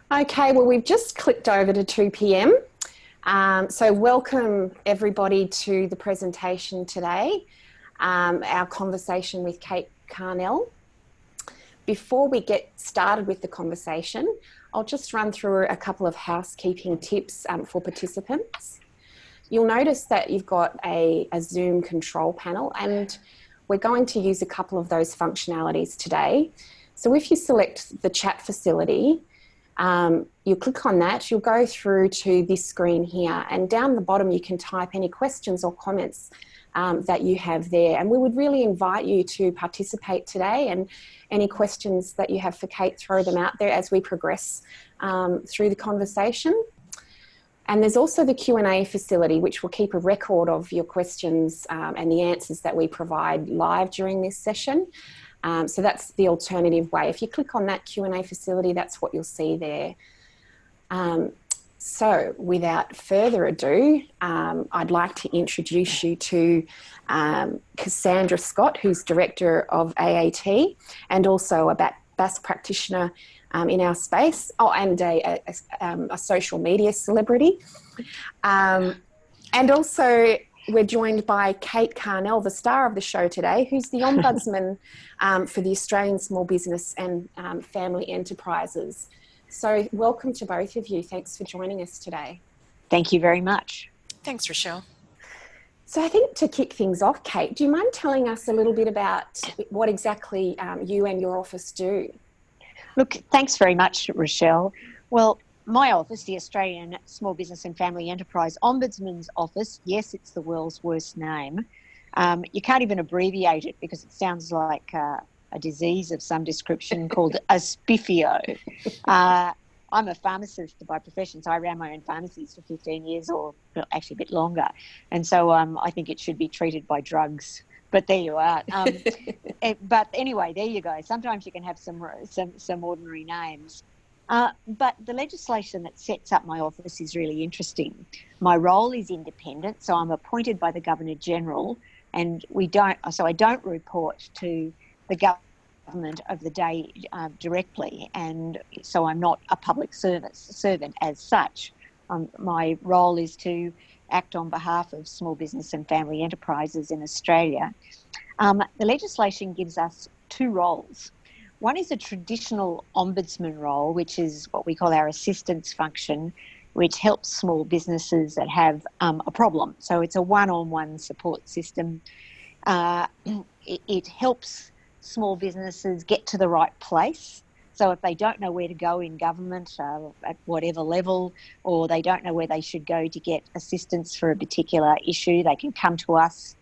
Okay, well, we've just clicked over to 2 p.m. So welcome everybody to the presentation today, our conversation with Kate Carnell. Before we get started with the conversation, I'll just run through a couple of housekeeping tips for participants. You'll notice that you've got a Zoom control panel, and we're going to use a couple of those functionalities today. So if you select the chat facility, you'll click on that, you'll go through to this screen here, and down the bottom you can type any questions or comments that you have there. And we would really invite you to participate today, and any questions that you have for Kate, throw them out there as we progress through the conversation. And there's also the Q&A facility, which will keep a record of your questions and the answers that we provide live during this session. So that's the alternative way. If you click on that Q&A facility, that's what you'll see there. So without further ado, I'd like to introduce you to Cassandra Scott, who's Director of AAT and also a BAS practitioner in our space, and a social media celebrity. And also we're joined by Kate Carnell, the star of the show today, who's the Ombudsman for the Australian Small Business and Family Enterprises. So welcome to both of you. Thanks for joining us today. Thank you very much. Thanks, Rochelle. So I think to kick things off, Kate, do you mind telling us a little bit about what exactly you and your office do? Look, thanks very much, Rochelle. Well, my office, the Australian Small Business and Family Enterprise Ombudsman's Office, yes, it's the world's worst name. You can't even abbreviate it because it sounds like a disease of some description called a spiffio. I'm a pharmacist by profession, so I ran my own pharmacies for 15 years, or actually a bit longer. And so I think it should be treated by drugs. But there you are. But anyway, there you go. Sometimes you can have some ordinary names. But the legislation that sets up my office is really interesting. My role is independent, so I'm appointed by the Governor-General, and I don't report to the government of the day directly, and so I'm not a public servant as such. My role is to act on behalf of small business and family enterprises in Australia. The legislation gives us two roles. One is a traditional ombudsman role, which is what we call our assistance function, which helps small businesses that have a problem. So it's a one-on-one support system. It helps small businesses get to the right place. So if they don't know where to go in government at whatever level, or they don't know where they should go to get assistance for a particular issue, they can come to us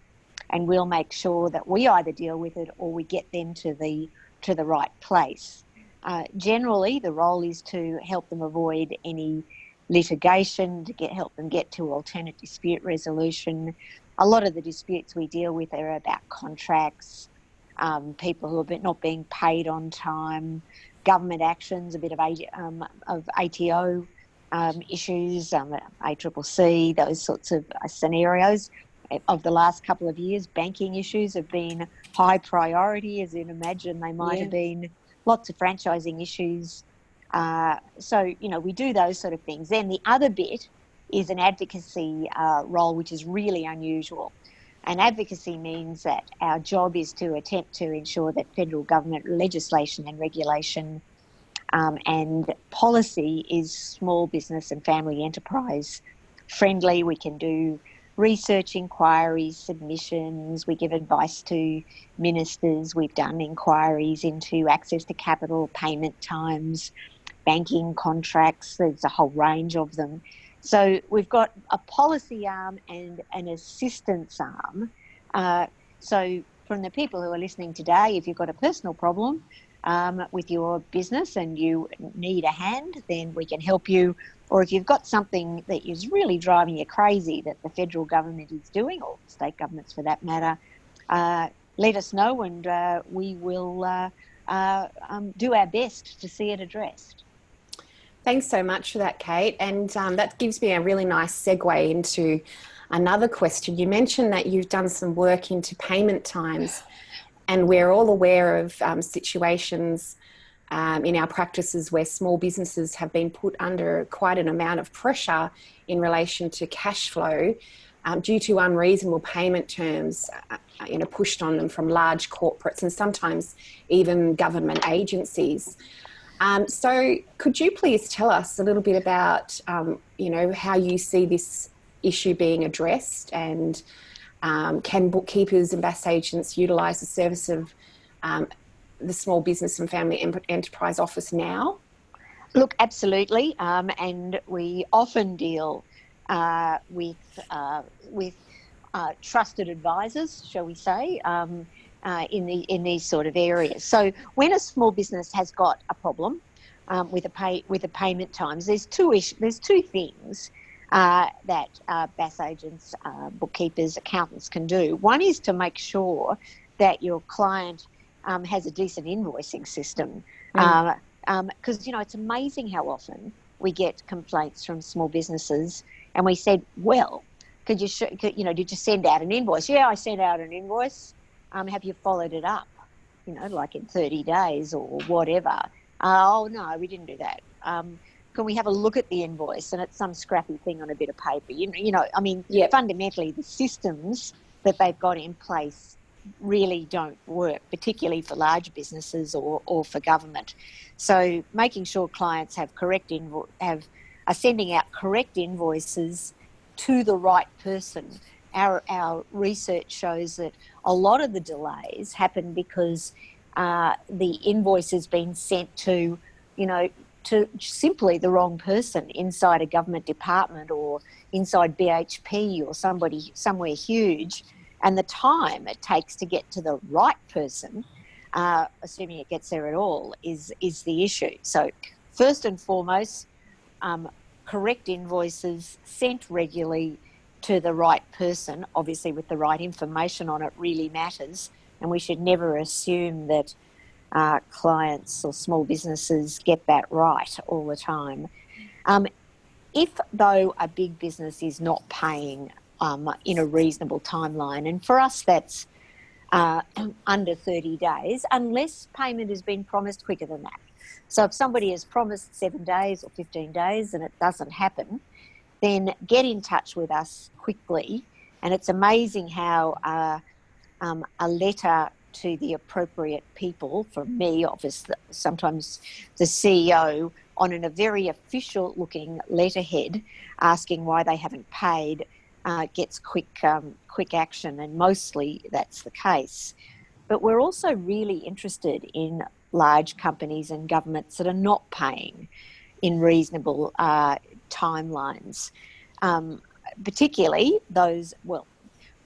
and we'll make sure that we either deal with it or we get them to the right place. Generally, the role is to help them avoid any litigation, to help them get to alternate dispute resolution. A lot of the disputes we deal with are about contracts, people who are not being paid on time, government actions, a bit of ATO issues, ACCC, those sorts of scenarios. Of the last couple of years, banking issues have been high priority, as you'd imagine they might have been. Lots of franchising issues. So, we do those sort of things. Then the other bit is an advocacy role, which is really unusual. And advocacy means that our job is to attempt to ensure that federal government legislation and regulation and policy is small business and family enterprise friendly. We can do research inquiries, submissions, we give advice to ministers, we've done inquiries into access to capital, payment times, banking contracts, there's a whole range of them. So we've got a policy arm and an assistance arm. So from the people who are listening today, if you've got a personal problem with your business and you need a hand, then we can help you. Or if you've got something that is really driving you crazy that the federal government is doing, or state governments for that matter, let us know and we will do our best to see it addressed. Thanks so much for that, Kate. And that gives me a really nice segue into another question. You mentioned that you've done some work into payment times, and we're all aware of situations in our practices where small businesses have been put under quite an amount of pressure in relation to cash flow due to unreasonable payment terms pushed on them from large corporates and sometimes even government agencies. So could you please tell us a little bit about, how you see this issue being addressed, and can bookkeepers and BAS agents utilise the service of the Small Business and Family Enterprise Office now? Look, absolutely, and we often deal with trusted advisors, shall we say, in these sort of areas. So when a small business has got a problem with the payment times, there's two things that BAS agents, bookkeepers, accountants can do. One is to make sure that your client has a decent invoicing system, because it's amazing how often we get complaints from small businesses, and we said, well, did you send out an invoice? Yeah, I sent out an invoice. Have you followed it up? Like in 30 days or whatever. Oh no, we didn't do that. Can we have a look at the invoice? And it's some scrappy thing on a bit of paper. Yep. Fundamentally, the systems that they've got in place really don't work, particularly for large businesses or for government. So making sure clients have are sending out correct invoices to the right person. Our research shows that a lot of the delays happen because the invoice has been sent to simply the wrong person inside a government department or inside BHP or somewhere huge, and the time it takes to get to the right person, assuming it gets there at all, is the issue. So first and foremost, correct invoices sent regularly to the right person, obviously with the right information on it, really matters, and we should never assume that clients or small businesses get that right all the time. If, though, a big business is not paying in a reasonable timeline, and for us that's under 30 days, unless payment has been promised quicker than that. So if somebody has promised 7 days or 15 days and it doesn't happen, then get in touch with us quickly. And it's amazing how a letter to the appropriate people, from me, obviously, sometimes the CEO, on a very official looking letterhead asking why they haven't paid, gets quick action, and mostly that's the case. But we're also really interested in large companies and governments that are not paying in reasonable timelines, particularly those, well,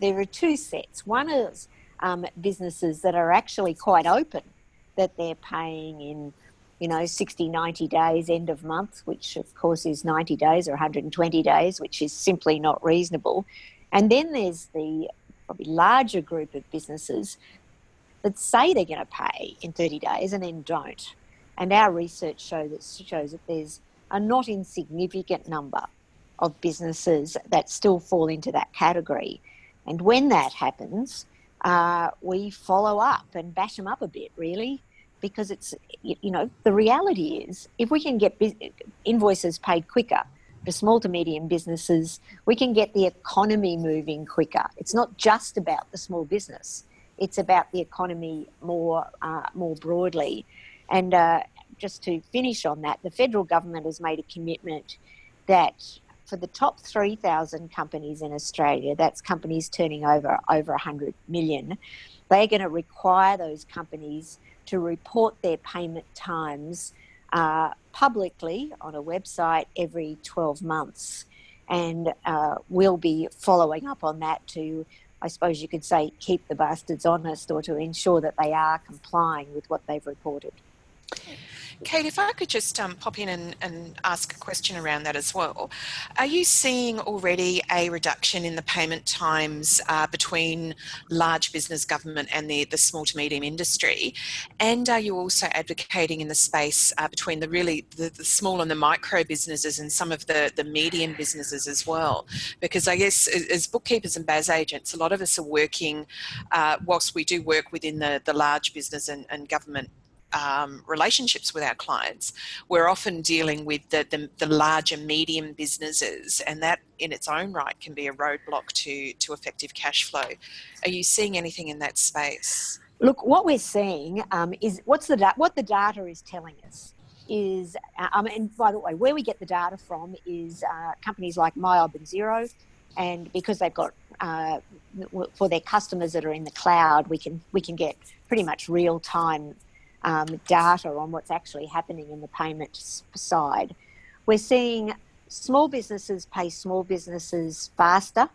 there are two sets. One is businesses that are actually quite open, that they're paying in 60, 90 days, end of month, which of course is 90 days or 120 days, which is simply not reasonable. And then there's the probably larger group of businesses that say they're going to pay in 30 days and then don't. And our research shows that there's a not insignificant number of businesses that still fall into that category. And when that happens, we follow up and bash them up a bit, really, because it's, the reality is if we can get invoices paid quicker for small to medium businesses, we can get the economy moving quicker. It's not just about the small business. It's about the economy more broadly. And just to finish on that, the federal government has made a commitment that for the top 3,000 companies in Australia, that's companies turning over 100 million, they're going to require those companies to report their payment times publicly on a website every 12 months. And we'll be following up on that to, I suppose you could say, keep the bastards honest, or to ensure that they are complying with what they've reported. Kate, if I could just pop in and ask a question around that as well. Are you seeing already a reduction in the payment times between large business, government and the small to medium industry? And are you also advocating in the space between the small and the micro businesses and some of the medium businesses as well? Because I guess as bookkeepers and BAS agents, a lot of us are working, whilst we do work within the large business and government relationships with our clients, we're often dealing with the larger medium businesses, and that in its own right can be a roadblock to effective cash flow. Are you seeing anything in that space? Look, what we're seeing is what the data is telling us is, and by the way, where we get the data from is companies like MyOb and Xero, and because they've got for their customers that are in the cloud, we can get pretty much real time data on what's actually happening in the payment side. We're seeing small businesses pay small businesses faster.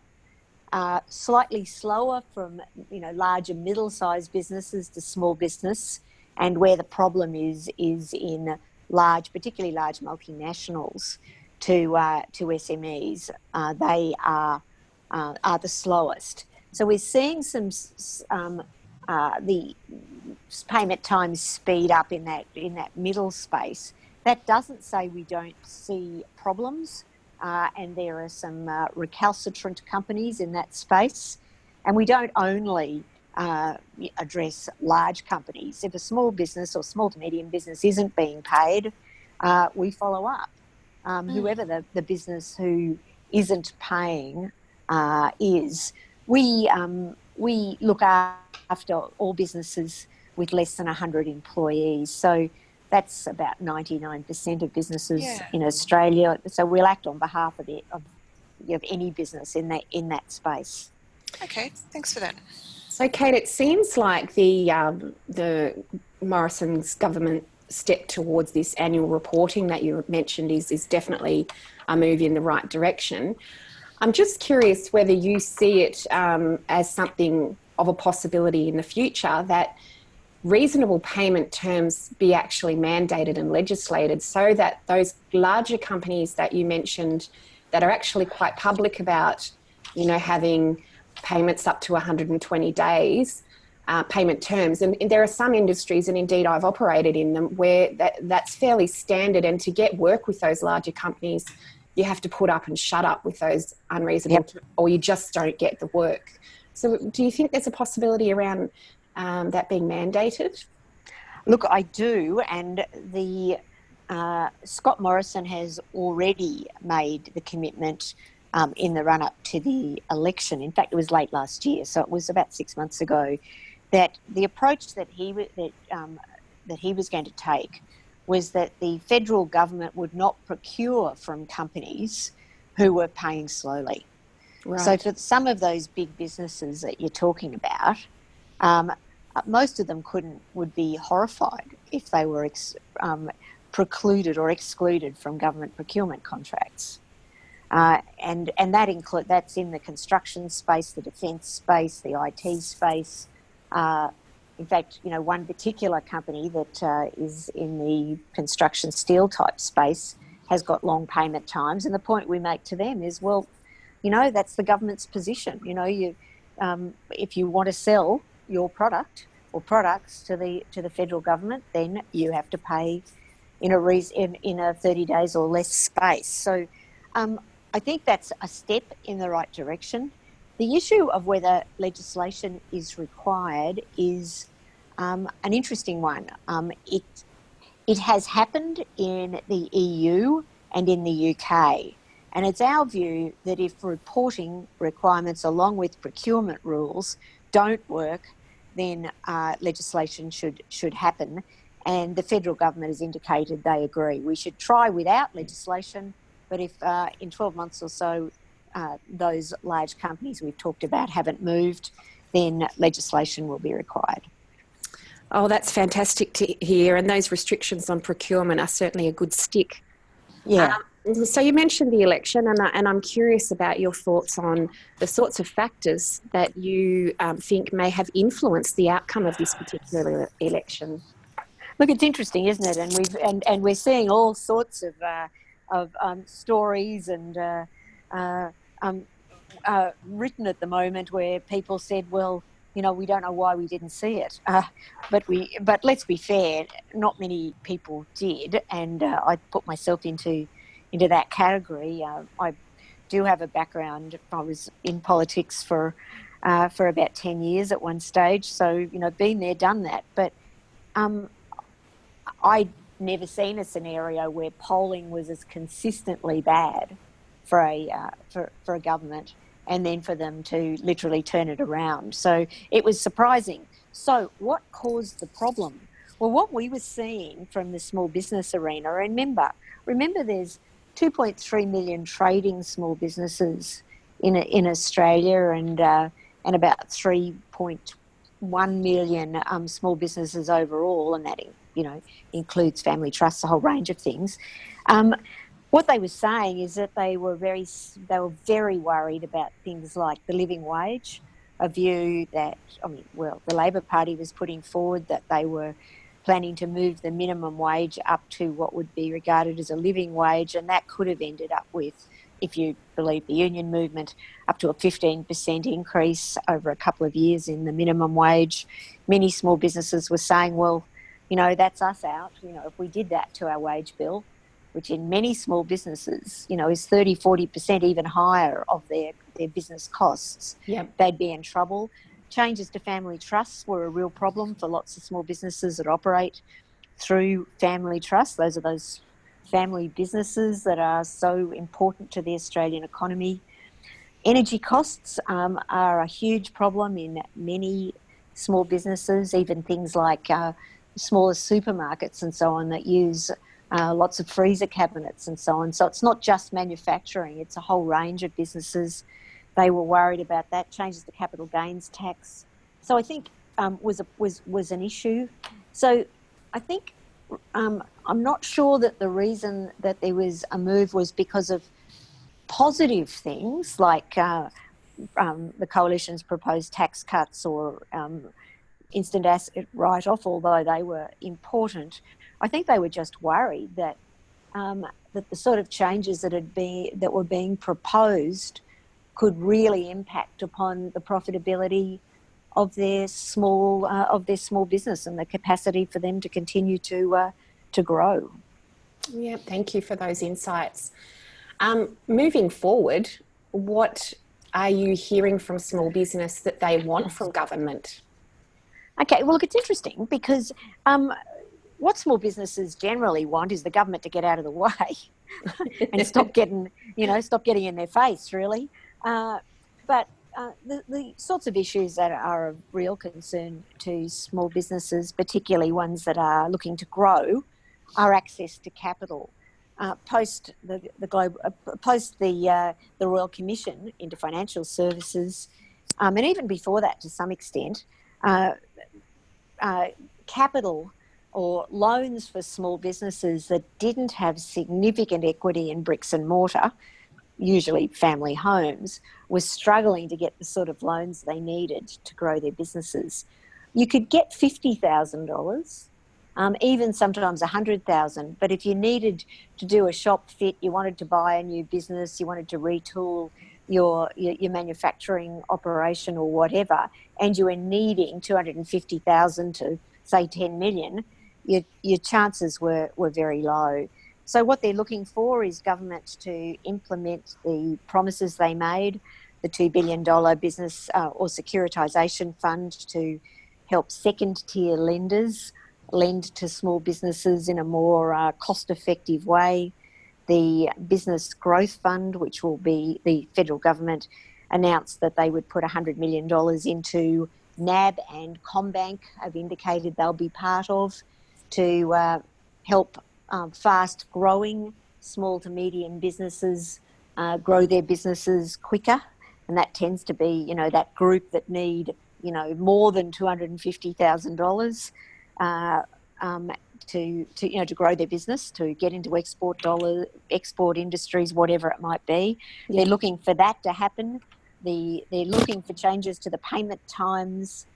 Slightly slower from larger middle-sized businesses to small business, and where the problem is in particularly large multinationals to SMEs. They are the slowest. So we're seeing the payment times speed up in that middle space. That doesn't say we don't see problems. And there are some recalcitrant companies in that space. And we don't only address large companies. If a small business or small to medium business isn't being paid, we follow up. Whoever the business who isn't paying is, we look after all businesses with less than 100 employees. So that's about 99% of businesses in Australia. So we'll act on behalf of any business in that space. Okay, thanks for that. So, Kate, it seems like the Morrison's government step towards this annual reporting that you mentioned is definitely a move in the right direction. I'm just curious whether you see it as something of a possibility in the future that reasonable payment terms be actually mandated and legislated, so that those larger companies that you mentioned that are actually quite public about, having payments up to 120 days, payment terms. And there are some industries, and indeed I've operated in them, where that's fairly standard. And to get work with those larger companies, you have to put up and shut up with those unreasonable, or you just don't get the work. So do you think there's a possibility around that being mandated? Look, I do, and the Scott Morrison has already made the commitment in the run-up to the election. In fact, it was late last year, so it was about 6 months ago, that the approach that he was going to take was that the federal government would not procure from companies who were paying slowly. Right. So for some of those big businesses that you're talking about, most of them would be horrified if they were precluded or excluded from government procurement contracts. And that's in the construction space, the defence space, the IT space. In fact, one particular company that is in the construction steel type space has got long payment times, and the point we make to them is, well, that's the government's position. If you want to sell your product or products to the federal government, then you have to pay in a 30 days or less space. So I think that's a step in the right direction. The issue of whether legislation is required is an interesting one. It has happened in the EU and in the UK, and it's our view that if reporting requirements along with procurement rules don't work, then legislation should happen. And the federal government has indicated they agree. We should try without legislation, but if in 12 months or so those large companies we've talked about haven't moved, then legislation will be required. Oh, that's fantastic to hear. And those restrictions on procurement are certainly a good stick. Yeah. So you mentioned the election, and I'm curious about your thoughts on the sorts of factors that you think may have influenced the outcome of this particular election. Look, it's interesting, isn't it? And we're seeing all sorts of stories and written at the moment where people said, well, we don't know why we didn't see it. But let's be fair, not many people did, and I put myself into that category. I do have a background. I was in politics for about 10 years at one stage, so been there, done that. But I'd never seen a scenario where polling was as consistently bad for a government, and then for them to literally turn it around. So it was surprising. So what caused the problem? Well, what we were seeing from the small business arena, remember there's 2.3 million trading small businesses in Australia, and about 3.1 million small businesses overall, and that includes family trusts, a whole range of things. What they were saying is that they were very worried about things like the living wage, a view that, the Labor Party was putting forward that they were planning to move the minimum wage up to what would be regarded as a living wage, and that could have ended up with, if you believe the union movement, up to a 15% increase over a couple of years in the minimum wage. Many small businesses were saying, well, that's us out. If we did that to our wage bill, which in many small businesses, is 30, 40% even higher of their business costs, they'd be in trouble. Changes to family trusts were a real problem for lots of small businesses that operate through family trusts. Those are those family businesses that are so important to the Australian economy. Energy costs are a huge problem in many small businesses, even things like smaller supermarkets and so on that use lots of freezer cabinets and so on. So it's not just manufacturing, it's a whole range of businesses. They were worried about that. Changes to capital gains tax, so I think was an issue. So I think I'm not sure that the reason that there was a move was because of positive things like the coalition's proposed tax cuts or instant asset write-off, although they were important. I think they were just worried that that the sort of changes that were being proposed could really impact upon the profitability of their small business and the capacity for them to continue to grow. Yeah, thank you for those insights. Moving forward, what are you hearing from small business that they want from government? Okay, well, look, it's interesting because what small businesses generally want is the government to get out of the way and stop getting in their face, really. But the sorts of issues that are of real concern to small businesses, particularly ones that are looking to grow, are access to capital. Post the Royal Commission into financial services, and even before that, to some extent, capital or loans for small businesses that didn't have significant equity in bricks and mortar, usually family homes, was struggling to get the sort of loans they needed to grow their businesses. You could get $50,000, even sometimes $100,000, but if you needed to do a shop fit, you wanted to buy a new business, you wanted to retool your manufacturing operation or whatever, and you were needing $250,000 to say $10 million, your chances were very low. So what they're looking for is government to implement the promises they made, the $2 billion business or securitisation fund to help second-tier lenders lend to small businesses in a more cost-effective way. The Business Growth Fund, which will be the federal government, announced that they would put $100 million into NAB, and CommBank have indicated they'll be part of, to help fast-growing small to medium businesses grow their businesses quicker. And that tends to be, that group that need, more than $250,000 to grow their business, to get into export industries, whatever it might be. Yeah. They're looking for that to happen. They're looking for changes to the payment times,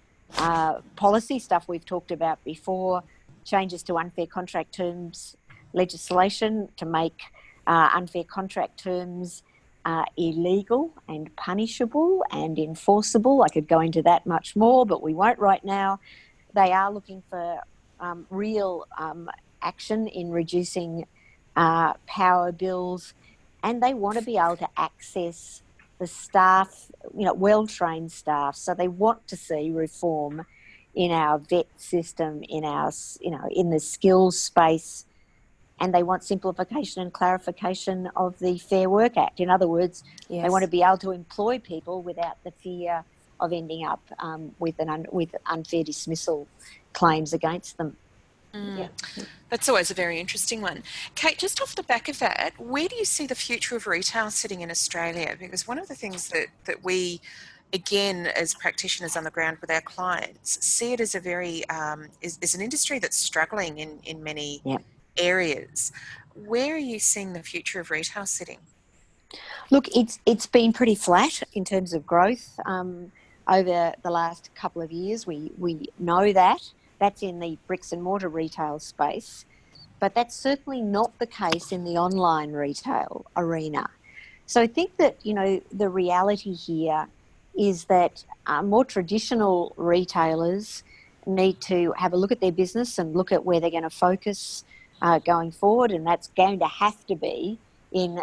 policy stuff we've talked about before, changes to unfair contract terms legislation to make unfair contract terms illegal and punishable and enforceable. I could go into that much more, but we won't right now. They are looking for real action in reducing power bills, and they want to be able to access the staff, well-trained staff. So they want to see reform in our vet system, in our, in the skills space, and they want simplification and clarification of the Fair Work Act. In other words, they want to be able to employ people without the fear of ending up with unfair dismissal claims against them. Yeah. That's always a very interesting one. Kate, just off the back of that, where do you see the future of retail sitting in Australia? Because one of the things that we, again, as practitioners on the ground with our clients, see it as a very, is an industry that's struggling in many areas. Where are you seeing the future of retail sitting? Look, it's been pretty flat in terms of growth over the last couple of years. We know that. That's in the bricks and mortar retail space, but that's certainly not the case in the online retail arena. So I think that, the reality here is that more traditional retailers need to have a look at their business and look at where they're going to focus going forward, and that's going to have to be in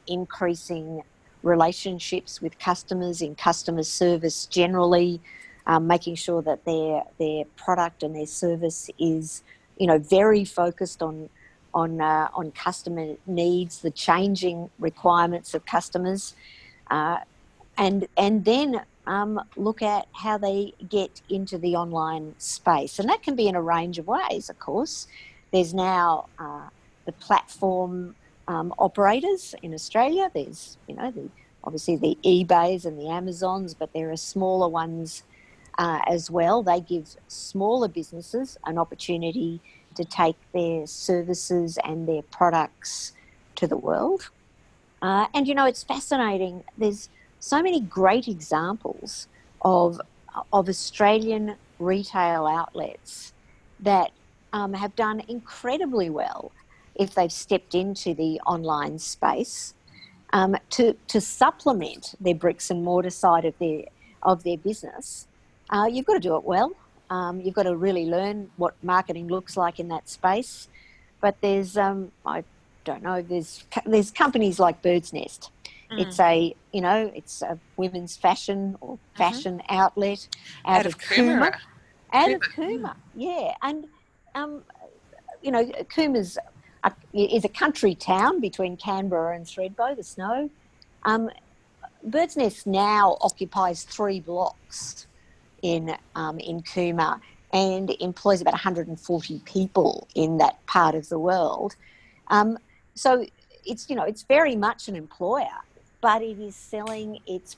increasing relationships with customers, in customer service generally, making sure that their product and their service is, very focused on customer needs, the changing requirements of customers, and then look at how they get into the online space. And that can be in a range of ways, of course. There's now the platform operators in Australia. There's, obviously the eBays and the Amazons, but there are smaller ones as well. They give smaller businesses an opportunity to take their services and their products to the world. And, it's fascinating. There's so many great examples of Australian retail outlets that have done incredibly well if they've stepped into the online space to supplement their bricks and mortar side of their business. You've got to do it well. You've got to really learn what marketing looks like in that space. But there's there's companies like Bird's Nest. It's a women's fashion or fashion outlet out of Cooma. Out of Cooma, yeah. And Cooma's is a country town between Canberra and Thredbo, the Snow. Bird's Nest now occupies 3 blocks in Cooma and employs about 140 people in that part of the world. So it's very much an employer, but it is selling its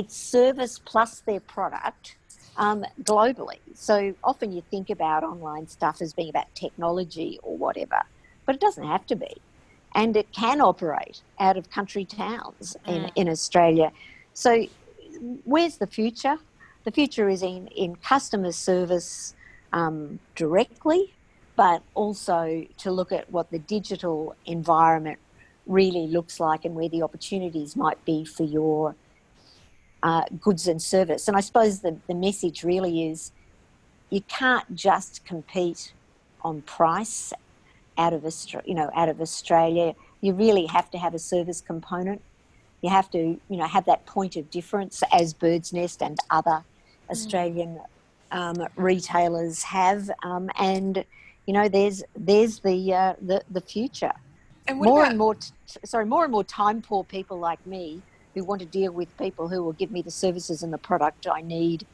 service plus their product globally. So often you think about online stuff as being about technology or whatever, but it doesn't have to be. And it can operate out of country towns in Australia. So where's the future? The future is in customer service directly, but also to look at what the digital environment really looks like and where the opportunities might be for your goods and service. And I suppose the message really is you can't just compete on price out of Australia. You really have to have a service component. You have to, have that point of difference as Bird's Nest and other Australian retailers have. And there's the future. And more and more time poor people like me who want to deal with people who will give me the services and the product I need,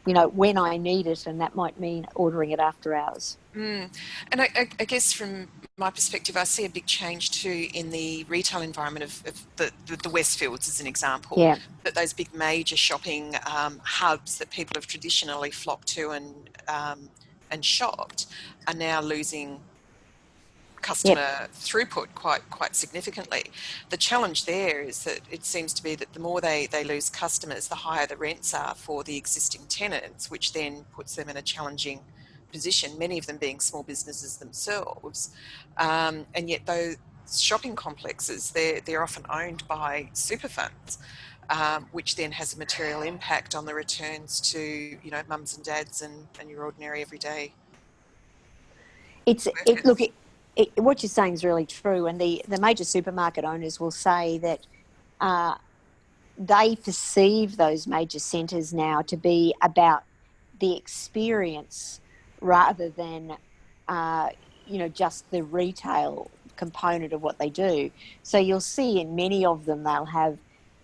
when I need it, and that might mean ordering it after hours. And I guess from my perspective, I see a big change too in the retail environment of the Westfields as an example. Yeah. That those big major shopping hubs that people have traditionally flocked to and shopped are now losing customer throughput quite significantly. The challenge there is that it seems to be that the more they lose customers, the higher the rents are for the existing tenants, which then puts them in a challenging position, many of them being small businesses themselves. And yet those shopping complexes, they're often owned by super funds, which then has a material impact on the returns to, mums and dads and your ordinary everyday workers. What you're saying is really true, and the major supermarket owners will say that they perceive those major centres now to be about the experience rather than, just the retail component of what they do. So you'll see in many of them, they'll have,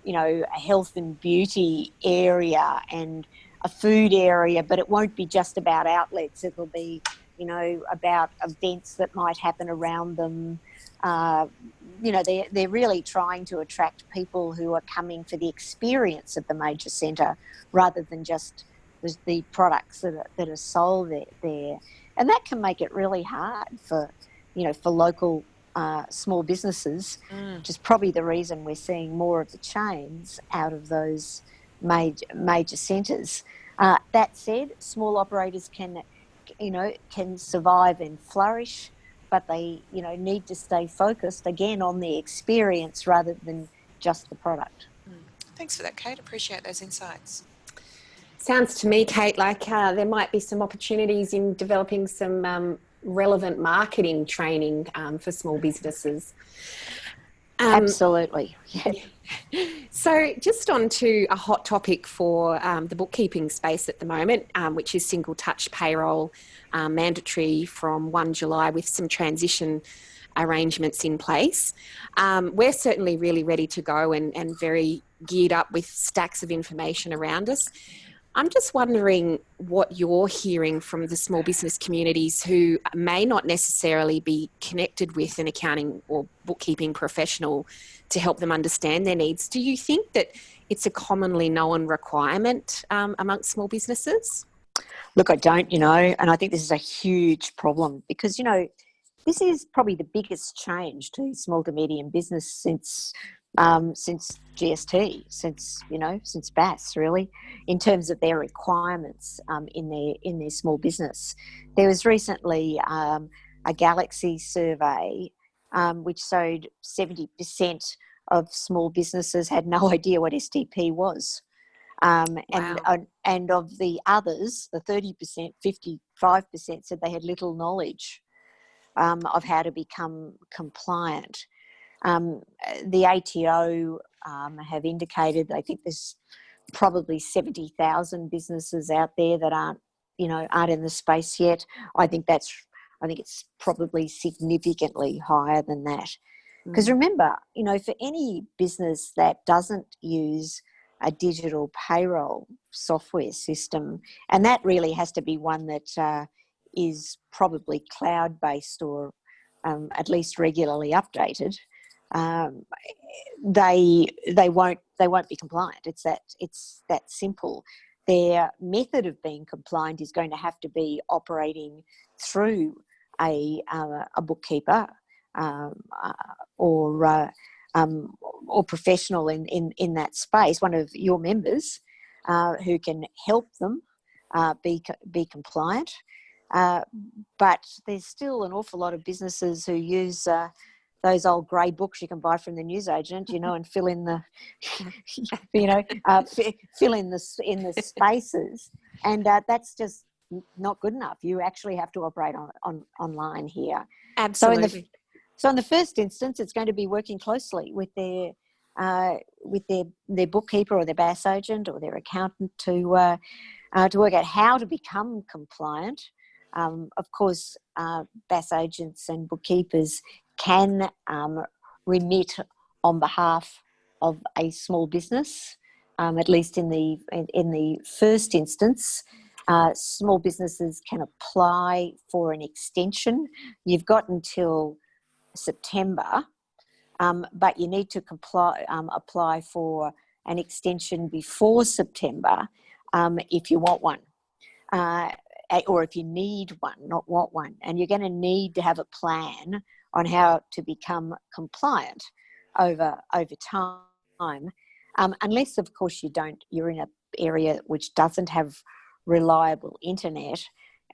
a health and beauty area and a food area, but it won't be just about outlets. It'll be, about events that might happen around them. They're really trying to attract people who are coming for the experience at the major centre rather than just the products that are sold there. And that can make it really hard for local small businesses, which is probably the reason we're seeing more of the chains out of those major centres. That said, small operators can survive and flourish, but they, need to stay focused again on the experience rather than just the product. Thanks for that, Kate. Appreciate those insights. Sounds to me, Kate, like there might be some opportunities in developing some relevant marketing training for small businesses. Absolutely. Yeah. So just on to a hot topic for the bookkeeping space at the moment, which is single touch payroll, mandatory from 1 July with some transition arrangements in place. We're certainly really ready to go and very geared up with stacks of information around us. I'm just wondering what you're hearing from the small business communities who may not necessarily be connected with an accounting or bookkeeping professional to help them understand their needs. Do you think that it's a commonly known requirement amongst small businesses? Look, I don't, and I think this is a huge problem because, this is probably the biggest change to small to medium business since GST, since BAS, really, in terms of their requirements in their small business. There was recently a Galaxy survey which showed 70% of small businesses had no idea what STP was. Wow. And of the others, the 30%, 55% said they had little knowledge of how to become compliant. The ATO have indicated they think there's probably 70,000 businesses out there that aren't in the space yet. I think it's probably significantly higher than that. Because remember, for any business that doesn't use a digital payroll software system, and that really has to be one that is probably cloud-based or at least regularly updated, they won't be compliant. It's that simple. Their method of being compliant is going to have to be operating through a bookkeeper or professional in that space, one of your members who can help them be compliant. But there's still an awful lot of businesses who use those old grey books you can buy from the newsagent, and fill in the, fill in the spaces, and that's just not good enough. You actually have to operate on online here. Absolutely. So in the first instance, it's going to be working closely with their bookkeeper or their BAS agent or their accountant to work out how to become compliant. Of course, BAS agents and bookkeepers can remit on behalf of a small business, at least in the first instance. Small businesses can apply for an extension. You've got until September, but you need to apply for an extension before September if you want one. Or if you need one, not want one. And you're going to need to have a plan on how to become compliant over time, unless, of course, you're in an area which doesn't have reliable internet,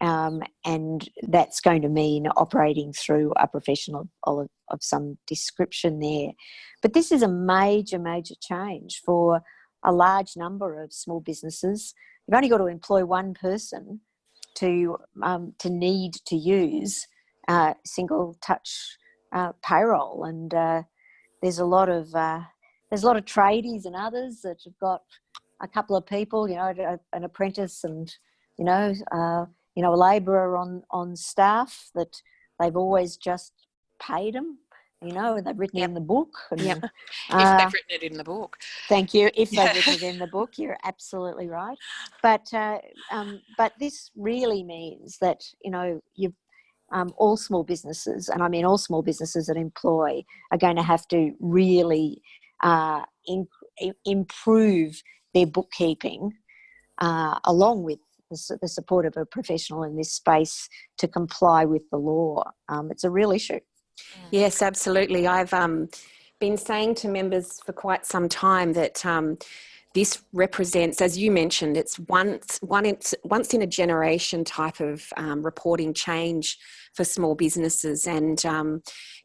and that's going to mean operating through a professional of some description there. But this is a major, major change for a large number of small businesses. You've only got to employ one person to need to use single touch payroll, and there's a lot of tradies and others that have got a couple of people, an apprentice and a labourer on staff that they've always just paid them, and they've written in the book. And, if they've written it in the book. Thank you. If they've written it in the book, you're absolutely right. But this really means that, you've all small businesses, and I mean all small businesses that employ, are going to have to really improve their bookkeeping, along with the support of a professional in this space to comply with the law. It's a real issue. Yes, absolutely. I've been saying to members for quite some time that this represents, as you mentioned, it's once in a generation type of reporting change for small businesses, and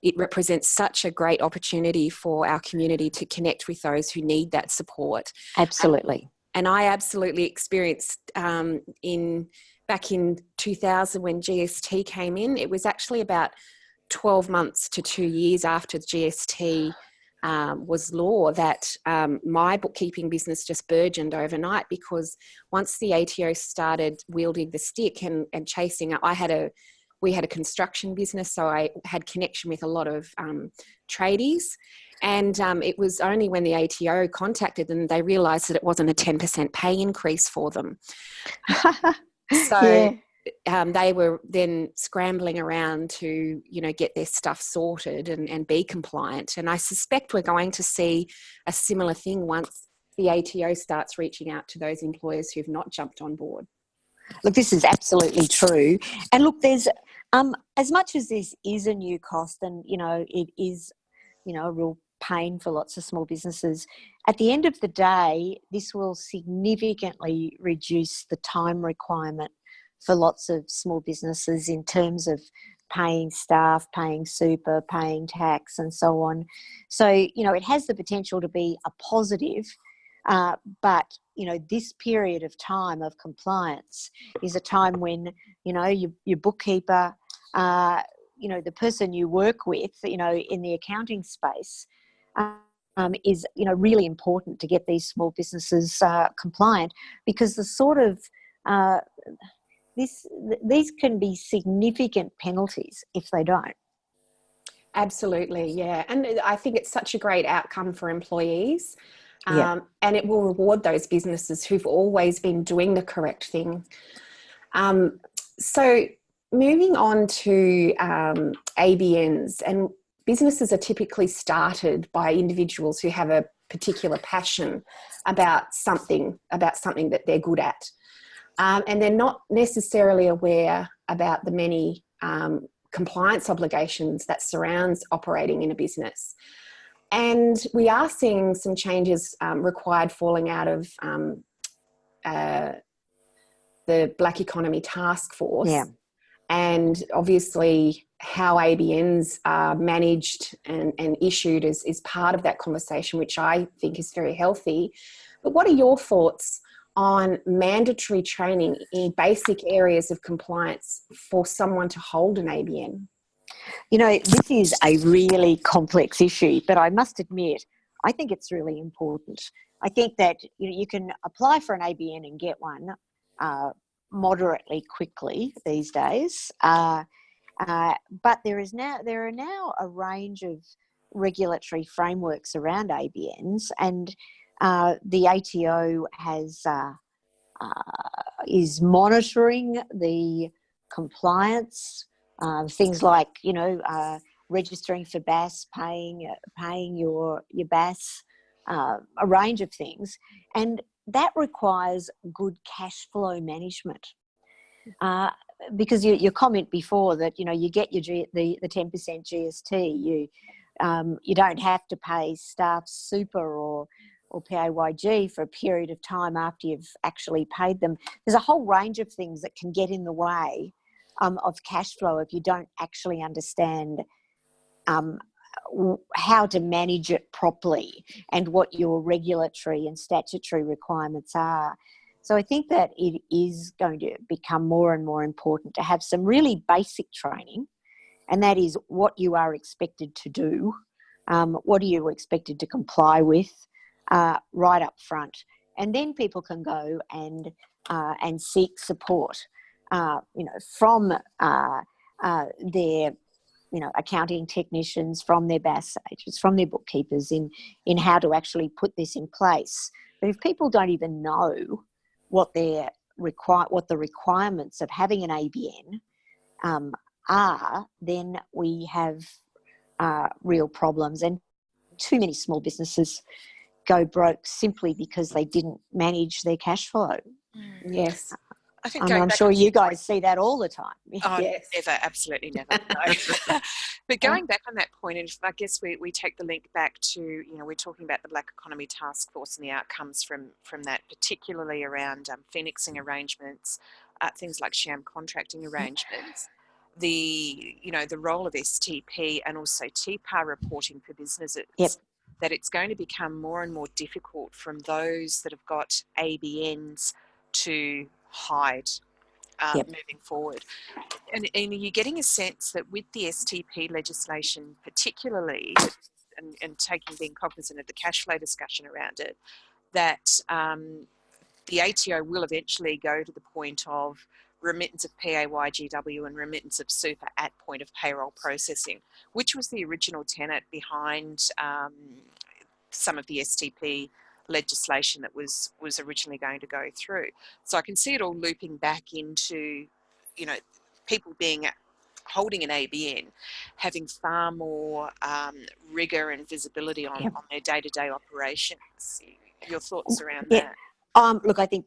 it represents such a great opportunity for our community to connect with those who need that support. Absolutely. And I absolutely experienced back in 2000 when GST came in. It was actually about 12 months to 2 years after GST was law that my bookkeeping business just burgeoned overnight, because once the ATO started wielding the stick and chasing up, we had a construction business, so I had connection with a lot of tradies, and it was only when the ATO contacted them they realised that it wasn't a 10% pay increase for them. So they were then scrambling around to, get their stuff sorted and be compliant. And I suspect we're going to see a similar thing once the ATO starts reaching out to those employers who've not jumped on board. Look, this is absolutely true. And look, there's as much as this is a new cost, and it is, a real pain for lots of small businesses, at the end of the day, this will significantly reduce the time requirement for lots of small businesses in terms of paying staff, paying super, paying tax, and so on. So, it has the potential to be a positive, but, this period of time of compliance is a time when, your bookkeeper, the person you work with, in the accounting space, is, really important to get these small businesses compliant, because the sort of these can be significant penalties if they don't. Absolutely, yeah. And I think it's such a great outcome for employees, and it will reward those businesses who've always been doing the correct thing. So moving on to ABNs, and businesses are typically started by individuals who have a particular passion about something that they're good at. And they're not necessarily aware about the many compliance obligations that surrounds operating in a business. And we are seeing some changes required falling out of the Black Economy Task Force. Yeah. And obviously how ABNs are managed and issued is part of that conversation, which I think is very healthy. But what are your thoughts on mandatory training in basic areas of compliance for someone to hold an ABN? This is a really complex issue, but I must admit, I think it's really important. I think that you can apply for an ABN and get one moderately quickly these days, but there are now a range of regulatory frameworks around ABNs, and the ATO is monitoring the compliance, things like registering for BAS, paying your BAS, a range of things, and that requires good cash flow management. Because your comment before that you get the 10% GST, you don't have to pay staff super or PAYG for a period of time after you've actually paid them. There's a whole range of things that can get in the way of cash flow if you don't actually understand how to manage it properly and what your regulatory and statutory requirements are. So I think that it is going to become more and more important to have some really basic training, and that is what you are expected to do, what are you expected to comply with right up front. And then people can go and and seek support, from their accounting technicians, from their BAS agents, from their bookkeepers in how to actually put this in place. But if people don't even know what the requirements of having an ABN are, then we have real problems. And too many small businesses go broke simply because they didn't manage their cash flow. Yes. I think I'm sure you guys see that all the time. Oh, Yes. never, absolutely never. No. But going back on that point, and I guess we take the link back to, we're talking about the Black Economy Task Force and the outcomes from that, particularly around phoenixing arrangements, things like sham contracting arrangements, the role of STP and also TPAR reporting for businesses. Yep. That it's going to become more and more difficult from those that have got ABNs to hide moving forward. And you're getting a sense that with the STP legislation particularly, and being cognizant of the cash flow discussion around it, that the ATO will eventually go to the point of remittance of PAYGW and remittance of super at point of payroll processing, which was the original tenet behind some of the STP legislation that was originally going to go through. So I can see it all looping back into, people holding an ABN, having far more rigour and visibility on their day-to-day operations. Your thoughts around that? Look, I think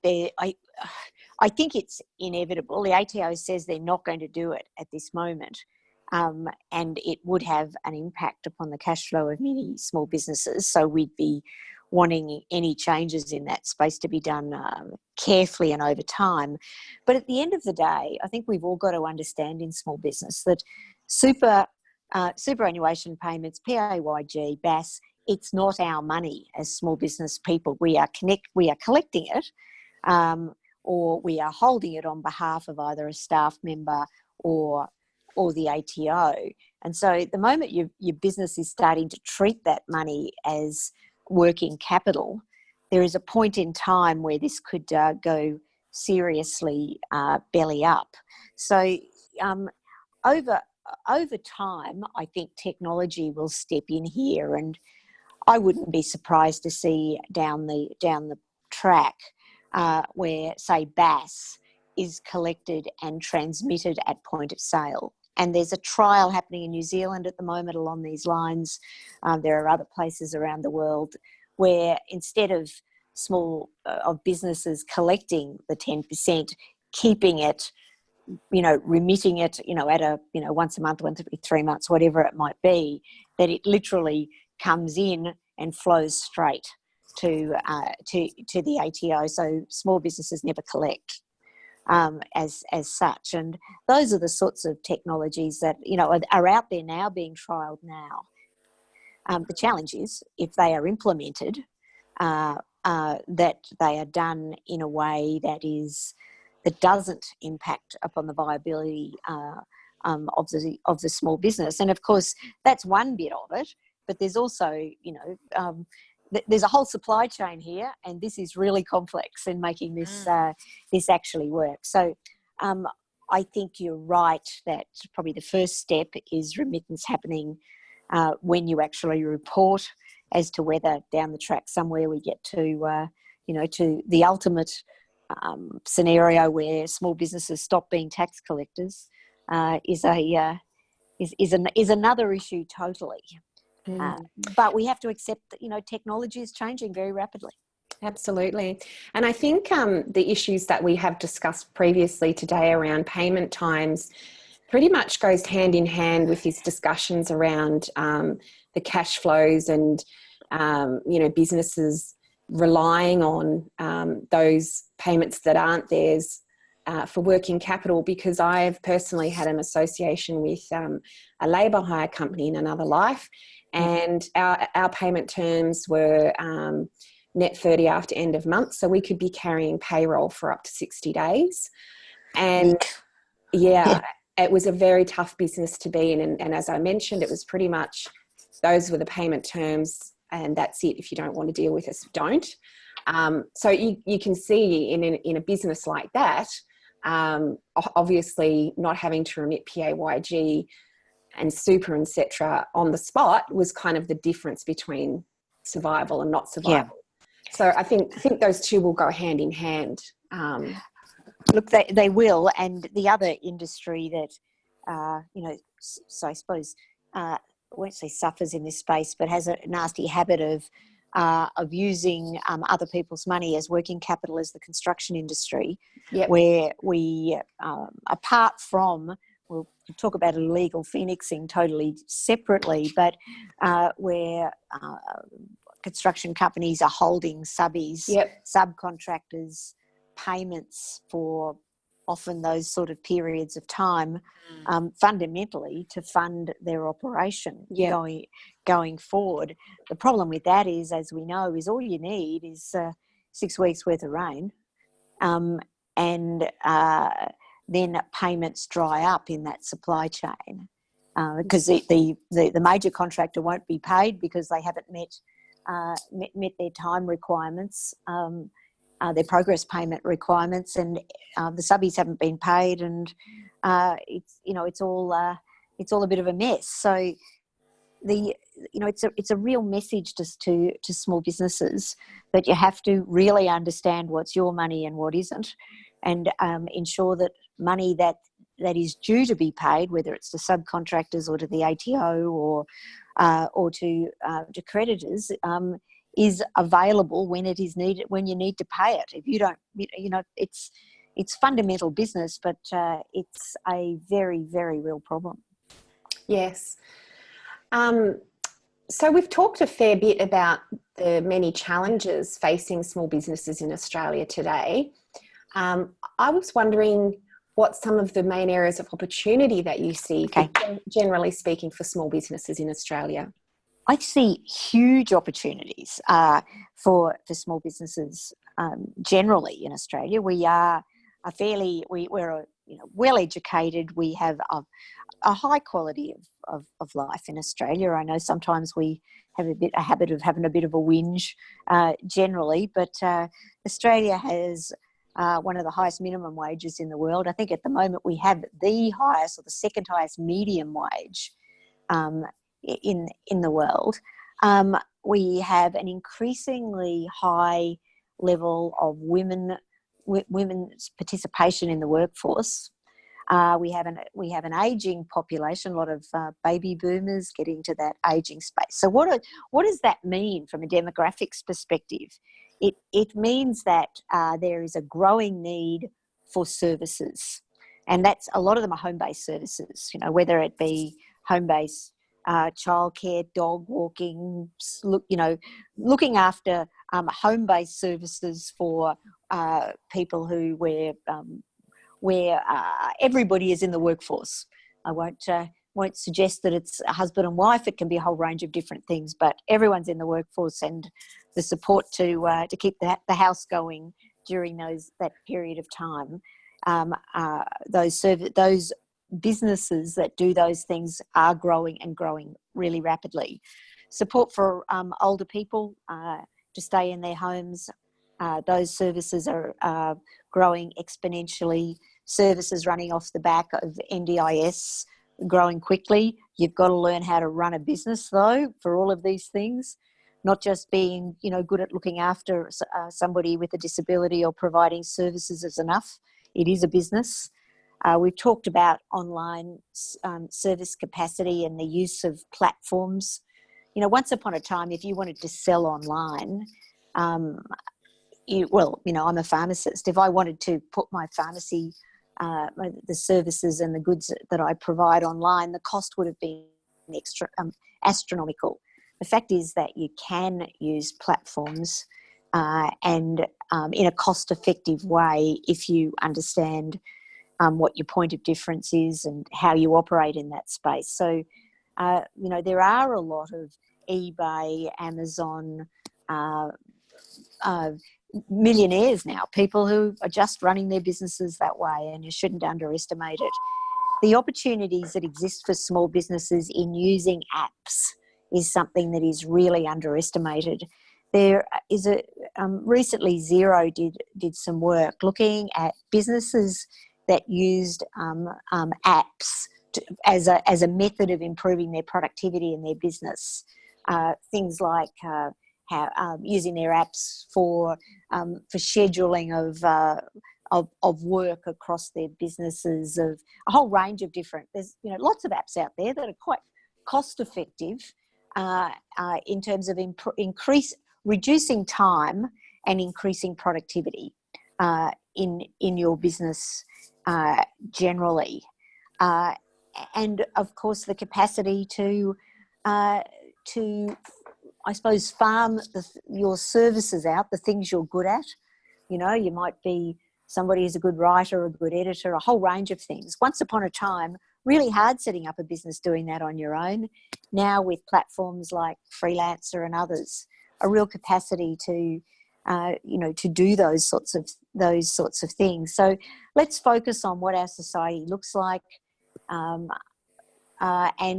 I think it's inevitable. The ATO says they're not going to do it at this moment. And it would have an impact upon the cash flow of many small businesses. So we'd be wanting any changes in that space to be done carefully and over time. But at the end of the day, I think we've all got to understand in small business that superannuation payments, PAYG, BAS, it's not our money as small business people. We are collecting it, or we are holding it on behalf of either a staff member or the ATO. And so the moment your business is starting to treat that money as working capital, there is a point in time where this could go seriously belly up. So over time, I think technology will step in here, and I wouldn't be surprised to see down the track where, say, BAS is collected and transmitted at point of sale. And there's a trial happening in New Zealand at the moment along these lines. There are other places around the world where instead of of businesses collecting the 10%, keeping it, remitting it, at a, once a month, once every 3 months, whatever it might be, that it literally comes in and flows straight to the ATO. So small businesses never collect as such. And those are the sorts of technologies that, are out there now, being trialled now. The challenge is, if they are implemented, that they are done in a way that doesn't impact upon the viability of the small business. And of course, that's one bit of it. But there's also, there's a whole supply chain here, and this is really complex in making this actually work. So I think you're right that probably the first step is remittance happening when you actually report, as to whether down the track somewhere we get to, to the ultimate scenario where small businesses stop being tax collectors is another issue totally. But we have to accept that, technology is changing very rapidly. Absolutely. And I think the issues that we have discussed previously today around payment times pretty much goes hand in hand with these discussions around the cash flows and, businesses relying on those payments that aren't theirs for working capital, because I've personally had an association with a labour hire company in another life, and our payment terms were net 30 after end of month, so we could be carrying payroll for up to 60 days. And it was a very tough business to be in, and as I mentioned, it was pretty much those were the payment terms, and that's it. If you don't want to deal with us, don't. So you can see in a business like that, obviously not having to remit PAYG and super, etc. on the spot was kind of the difference between survival and not survival. Yeah. So I think those two will go hand in hand. Look, they will. And the other industry that, so I suppose, I won't say suffers in this space, but has a nasty habit of using other people's money as working capital is the construction industry. Yep. Where we, apart from, we'll talk about illegal phoenixing totally separately, but where construction companies are holding subbies, Yep. subcontractors, payments for often those sort of periods of time, fundamentally to fund their operation going forward. The problem with that is, as we know, is all you need is 6 weeks worth of rain, and then payments dry up in that supply chain because the major contractor won't be paid because they haven't met their time requirements, their progress payment requirements, and the subbies haven't been paid, and it's all a bit of a mess. So it's a real message just to small businesses that you have to really understand what's your money and what isn't, and ensure that money that is due to be paid, whether it's to subcontractors or to the ATO or to creditors, is available when it is needed, when you need to pay it. If you don't, it's fundamental business, but it's a very, very real problem. Yes. So we've talked a fair bit about the many challenges facing small businesses in Australia today. I was wondering what some of the main areas of opportunity that you see, generally speaking, for small businesses in Australia. I see huge opportunities for small businesses generally in Australia. We are we're well educated. We have a high quality of life in Australia. I know sometimes we have a habit of having a bit of a whinge generally, but Australia has one of the highest minimum wages in the world. I think at the moment we have the highest or the second highest medium wage in the world. We have an increasingly high level of women's participation in the workforce. We have an aging population, a lot of baby boomers getting to that aging space. So what does that mean from a demographics perspective? It means that there is a growing need for services, and that's a lot of them are home-based services. Whether it be home-based childcare, dog walking, looking after home-based services for people where everybody is in the workforce. I won't suggest that it's a husband and wife. It can be a whole range of different things, but everyone's in the workforce, and the support to keep the house going during that period of time. Those businesses that do those things are growing and growing really rapidly. Support for older people to stay in their homes. Those services are growing exponentially. Services running off the back of NDIS growing quickly. You've got to learn how to run a business, though, for all of these things. Not just being, good at looking after somebody with a disability or providing services is enough. It is a business. We've talked about online service capacity and the use of platforms. Once upon a time, if you wanted to sell online, I'm a pharmacist. If I wanted to put my pharmacy, the services and the goods that I provide online, the cost would have been astronomical. The fact is that you can use platforms and in a cost-effective way if you understand what your point of difference is and how you operate in that space. So, there are a lot of eBay, Amazon, millionaires now, people who are just running their businesses that way, and you shouldn't underestimate it. The opportunities that exist for small businesses in using apps is something that is really underestimated. There is recently Xero did some work looking at businesses that used apps as a method of improving their productivity in their business. Things like using their apps for scheduling of work across their businesses, of a whole range of different. There's lots of apps out there that are quite cost effective in terms of reducing time and increasing productivity in your business generally, and of course the capacity to I suppose farm your services out, the things you're good at. You might be somebody who's a good writer, a good editor, a whole range of things. Once upon a time, really hard setting up a business doing that on your own. Now with platforms like Freelancer and others, a real capacity to to do those sorts of things. So let's focus on what our society looks like, and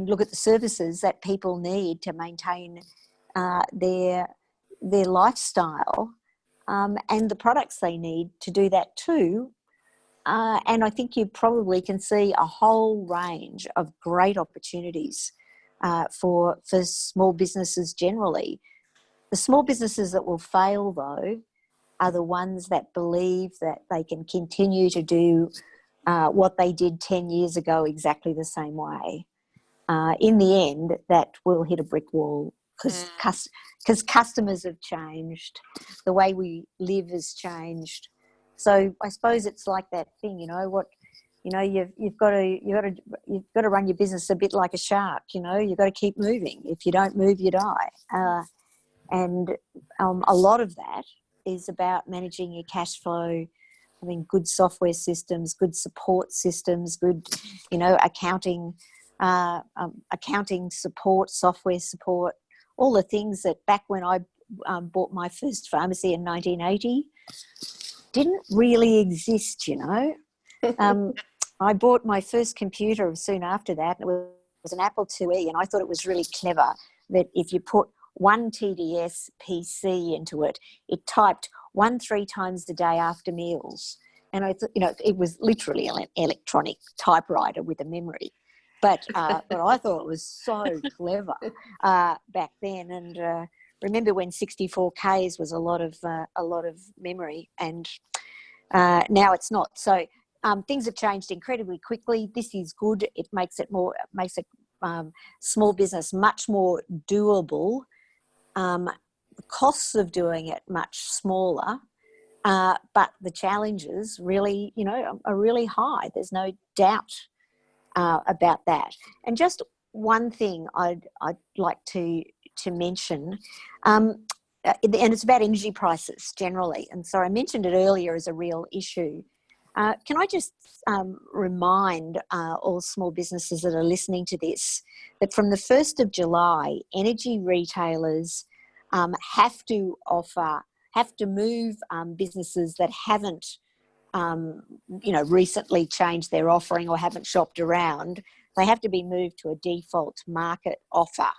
look at the services that people need to maintain their lifestyle, and the products they need to do that too. And I think you probably can see a whole range of great opportunities for small businesses generally. The small businesses that will fail, though, are the ones that believe that they can continue to do what they did 10 years ago exactly the same way. In the end, that will hit a brick wall because customers have changed, the way we live has changed. So I suppose it's like that thing, you've got to run your business a bit like a shark. You've got to keep moving. If you don't move, you die. And a lot of that is about managing your cash flow, having good software systems, good support systems, good, accounting support, software support, all the things that back when I bought my first pharmacy in 1980 didn't really exist, I bought my first computer soon after that, and it was an Apple IIe, and I thought it was really clever that if you put one TDS PC into it, it typed 3 times a day after meals. And I thought, it was literally an electronic typewriter with a memory. But I thought it was so clever back then. And remember when 64Ks was a lot of memory, and now it's not. So things have changed incredibly quickly. This is good. It makes small business much more doable. The costs of doing it much smaller, but the challenges really, are really high. There's no doubt about that. And just one thing I'd like to mention, and it's about energy prices generally. And so I mentioned it earlier as a real issue. Can I just remind all small businesses that are listening to this that from the 1st of July, energy retailers have to move businesses that haven't, recently changed their offering or haven't shopped around. They have to be moved to a default market offer.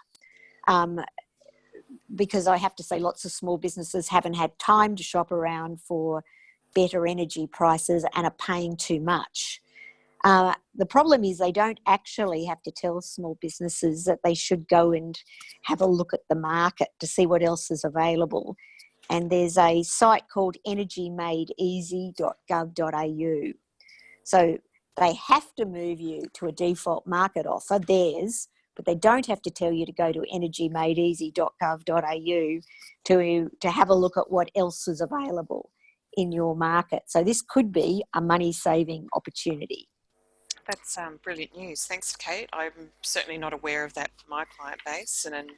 Because I have to say lots of small businesses haven't had time to shop around for better energy prices and are paying too much. The problem is they don't actually have to tell small businesses that they should go and have a look at the market to see what else is available. And there's a site called energymadeeasy.gov.au. So they have to move you to a default market offer, theirs, but they don't have to tell you to go to energymadeeasy.gov.au to have a look at what else is available in your market. So this could be a money-saving opportunity. That's brilliant news. Thanks, Kate. I'm certainly not aware of that for my client base, and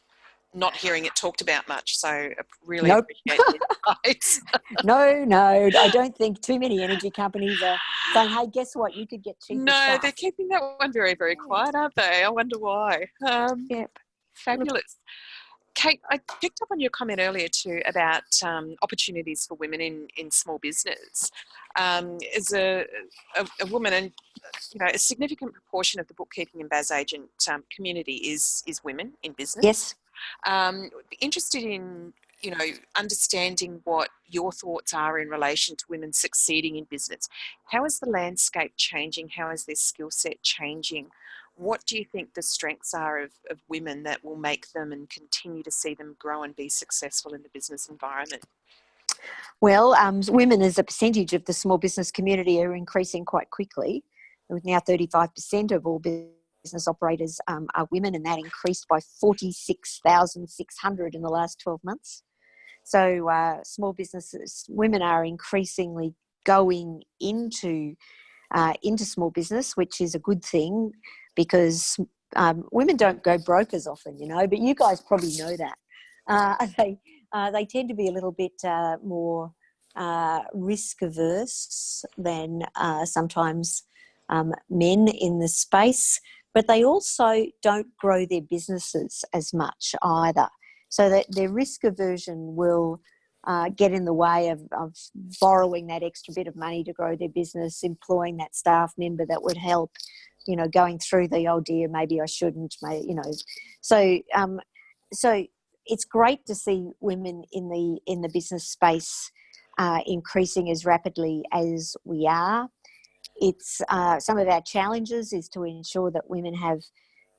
not hearing it talked about much. So I really appreciate the advice. No, I don't think too many energy companies are saying, hey, guess what? You could get cheaper stuff. They're keeping that one very, very quiet, aren't they? I wonder why. Yep. Fabulous. Kate, I picked up on your comment earlier too about opportunities for women in small business. As a woman, and a significant proportion of the bookkeeping and BAS agent community is women in business. Yes. Interested in you know, understanding what your thoughts are in relation to women succeeding in business. How is the landscape changing? How is their skill set changing? What do you think the strengths are of women that will make them and continue to see them grow and be successful in the business environment? Well, women as a percentage of the small business community are increasing quite quickly. With now 35% of all business operators are women, and that increased by 46,600 in the last 12 months. So small businesses, women are increasingly going into small business, which is a good thing, because women don't go broke as often, you know, but you guys probably know that. They tend to be a little bit more risk averse than sometimes men in the space, but they also don't grow their businesses as much either. So that their risk aversion will get in the way of borrowing that extra bit of money to grow their business, employing that staff member that would help, you know, going through the, oh dear, maybe I shouldn't, you know. So it's great to see women in the business space increasing as rapidly as we are. It's some of our challenges is to ensure that women have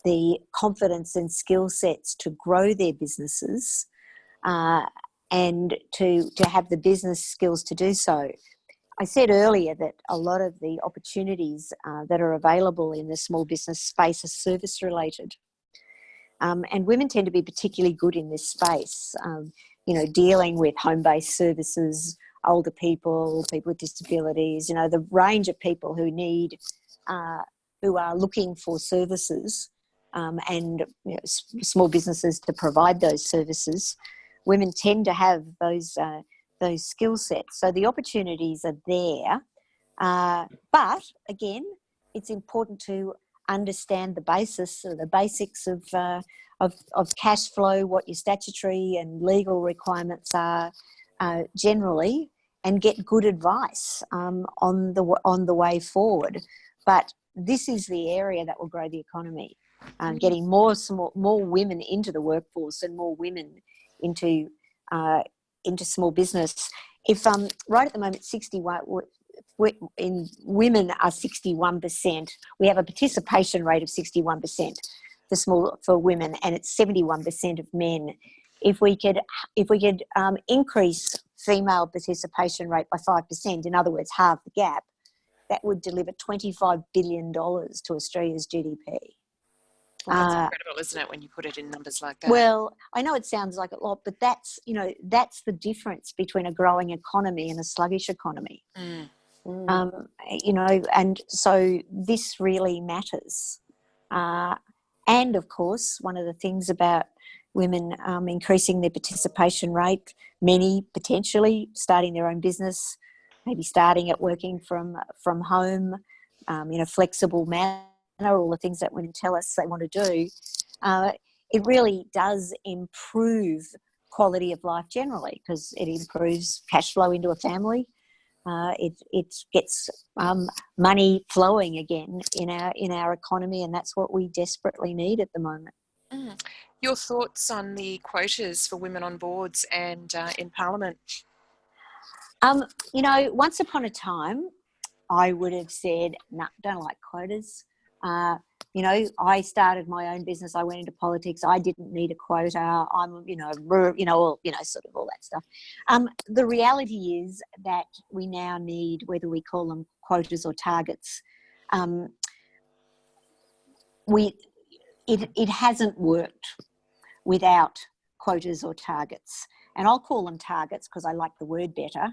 the confidence and skill sets to grow their businesses and to have the business skills to do so. I said earlier that a lot of the opportunities that are available in the small business space are service related. And women tend to be particularly good in this space, you know, dealing with home-based services, older people, people with disabilities, you know, the range of people who need, who are looking for services and you know, small businesses to provide those services. Women tend to have those skill sets. So the opportunities are there. But again, it's important to understand the basis or the basics of cash flow, what your statutory and legal requirements are generally, and get good advice on the way forward. But this is the area that will grow the economy, getting more women into the workforce and more women into small business. If right at the moment, 61 in women are 61%. We have a participation rate of 61% for women, and it's 71% of men. If we could increase female participation rate by 5%, in other words, halve the gap, that would deliver $25 billion to Australia's GDP. Well, that's incredible, isn't it, when you put it in numbers like that? Well, I know it sounds like a lot, but that's the difference between a growing economy and a sluggish economy. You know, and so this really matters. And of course, one of the things about women increasing their participation rate, many potentially starting their own business, maybe starting at working from home, in a flexible manner, all the things that women tell us they want to do, it really does improve quality of life generally, because it improves cash flow into a family. It gets money flowing again in our economy, and that's what we desperately need at the moment. Your thoughts on the quotas for women on boards and in Parliament? You know, once upon a time, I would have said, no, don't like quotas. You know, I started my own business. I went into politics. I didn't need a quota. I'm, sort of all that stuff. The reality is that we now need, whether we call them quotas or targets, it hasn't worked without quotas or targets. And I'll call them targets because I like the word better.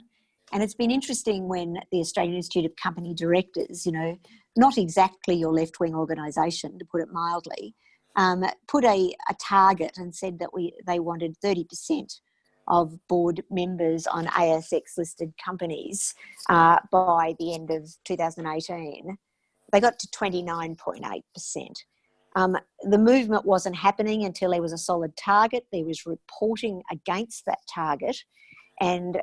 And it's been interesting when the Australian Institute of Company Directors, you know, not exactly your left-wing organisation, to put it mildly, put a target and said that they wanted 30% of board members on ASX-listed companies by the end of 2018. They got to 29.8%. The movement wasn't happening until there was a solid target. There was reporting against that target, and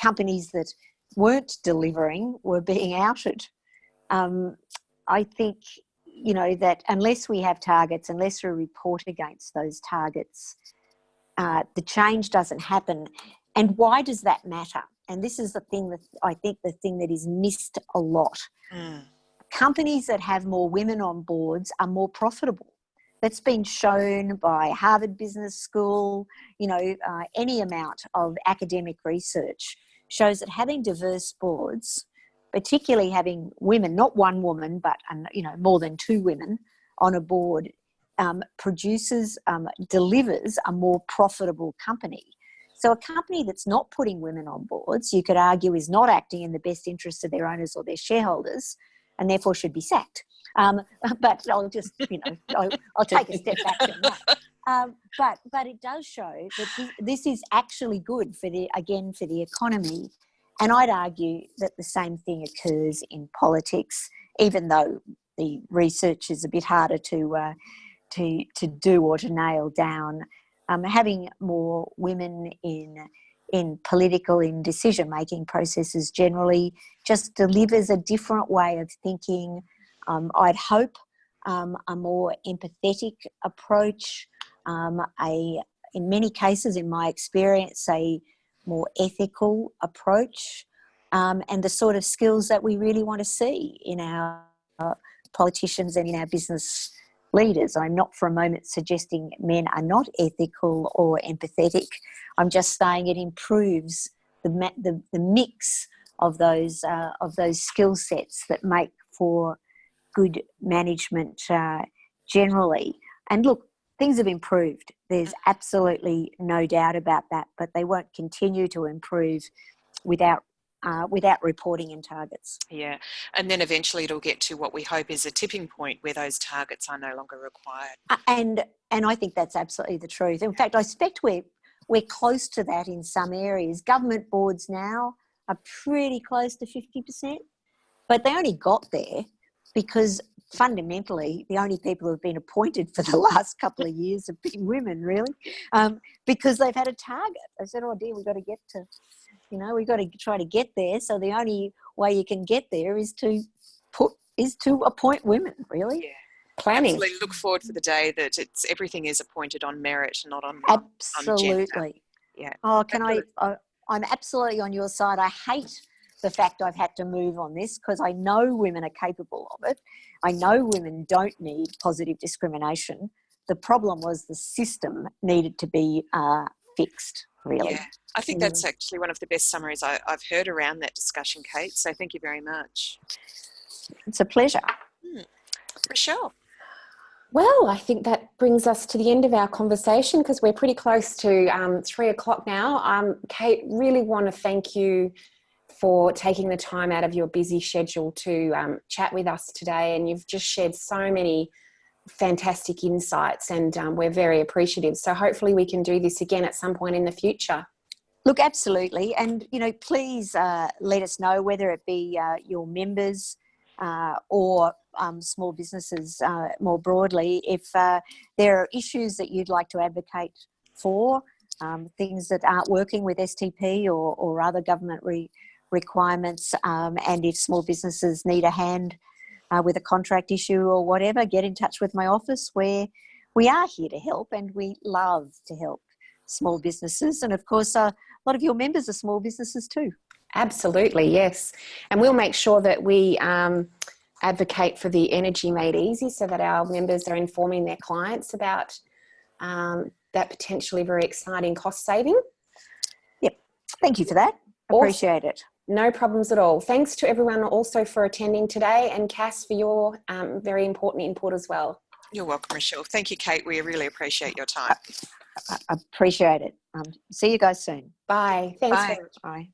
companies that weren't delivering were being outed. I think, you know, that unless we have targets, unless we report against those targets, the change doesn't happen. And why does that matter? And this is the thing that I think the thing that is missed a lot. Companies that have more women on boards are more profitable. That's been shown by Harvard Business School. Any amount of academic research shows that having diverse boards, particularly having women, not one woman, but more than two women on a board, delivers a more profitable company. So a company that's not putting women on boards, you could argue, is not acting in the best interests of their owners or their shareholders, and therefore should be sacked. But I'll just, I'll take a step back from that. But it does show that this is actually good for the economy. And I'd argue that the same thing occurs in politics, even though the research is a bit harder to do or to nail down. Having more women in decision-making processes generally just delivers a different way of thinking. I'd hope a more empathetic approach, in many cases, in my experience, a more ethical approach, and the sort of skills that we really want to see in our politicians and in our business leaders. I'm not for a moment suggesting men are not ethical or empathetic. I'm just saying it improves the mix of those skill sets that make for good management generally. And look, things have improved. There's absolutely no doubt about that, but they won't continue to improve without reporting and targets. Yeah, and then eventually it'll get to what we hope is a tipping point where those targets are no longer required. And I think that's absolutely the truth. In fact, I suspect we're close to that in some areas. Government boards now are pretty close to 50%, but they only got there because fundamentally the only people who have been appointed for the last couple of years have been women, really, because they've had a target. They said, oh dear, we've got to get to... we've got to try to get there. So the only way you can get there is to appoint women, really. Yeah. Planning. Absolutely look forward for the day that everything is appointed on merit, not on Absolutely. gender. Yeah. Oh, I'm absolutely on your side. I hate the fact I've had to move on this because I know women are capable of it. I know women don't need positive discrimination. The problem was the system needed to be fixed, really. Yeah, I think that's actually one of the best summaries I've heard around that discussion, Kate. So thank you very much. It's a pleasure. Rochelle. Well, I think that brings us to the end of our conversation because we're pretty close to 3 o'clock now. Kate, really want to thank you for taking the time out of your busy schedule to chat with us today, and you've just shared so many fantastic insights, and we're very appreciative. So hopefully we can do this again at some point in the future. Look, absolutely. And, please let us know, whether it be your members or small businesses more broadly, if there are issues that you'd like to advocate for, things that aren't working with STP or other government requirements, and if small businesses need a hand with a contract issue or whatever, get in touch with my office, where we are here to help, and we love to help small businesses. And of course, a lot of your members are small businesses too. Absolutely, yes. And we'll make sure that we advocate for the Energy Made Easy so that our members are informing their clients about that potentially very exciting cost saving. Yep. Thank you for that. Appreciate it. No problems at all. Thanks to everyone also for attending today, and Cass for your very important input as well. You're welcome, Rochelle. Thank you, Kate. We really appreciate your time. I appreciate it. See you guys soon. Bye. Thanks Bye. very much. Bye.